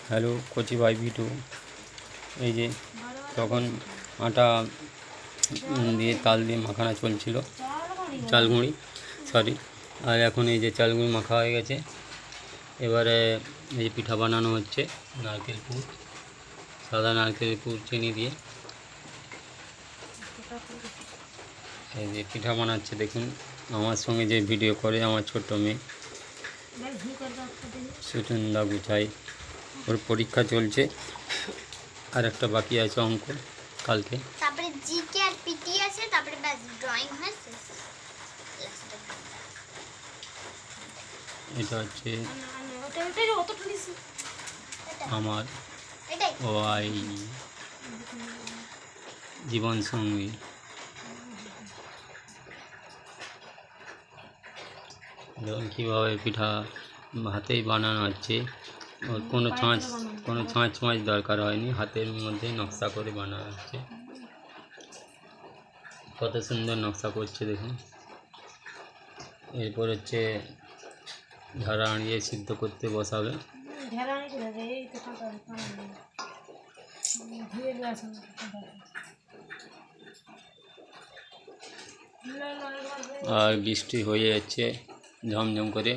Hello কচি ভাই V2, এই যে তখন আটা দিয়ে তাল দিয়ে মাখানা চলছিল, চালগুঁড়ি সরি। আর এখন এই যে চালগুঁড়ি মাখা হয়ে গেছে, এবারে এই যে পিঠা বানানো হচ্ছে। নারকেল পুর, সাদা নারকেল পুর চিনি দিয়ে এই যে পিঠা বানাচ্ছে। দেখুন আমার সঙ্গে যে ভিডিও করে আমার ছোট্ট মেয়ে সুচন্দা গুছাই, ওর পরীক্ষা চলছে, আর একটা বাকি আছে অঙ্ক কালকে। তারপরে জিকে আর পিটি আছে, তারপরে ব্যাস ড্রয়িং হয় শেষ। এটা হচ্ছে আমার ওয়াই জীবন সঙ্গী। দেখুন কীভাবে পিঠা হাতেই বানানো হচ্ছে, ওর কোনো ছাঁচ দরকার হয়নি, হাতের মধ্যে নকশা করে বানানো হচ্ছে। কত সুন্দর নকশা করছে দেখুন। এরপর হচ্ছে ঝাড়া আনিয়ে সিদ্ধ করতে বসাবে। আর বৃষ্টি হয়ে যাচ্ছে ঝমঝম করে।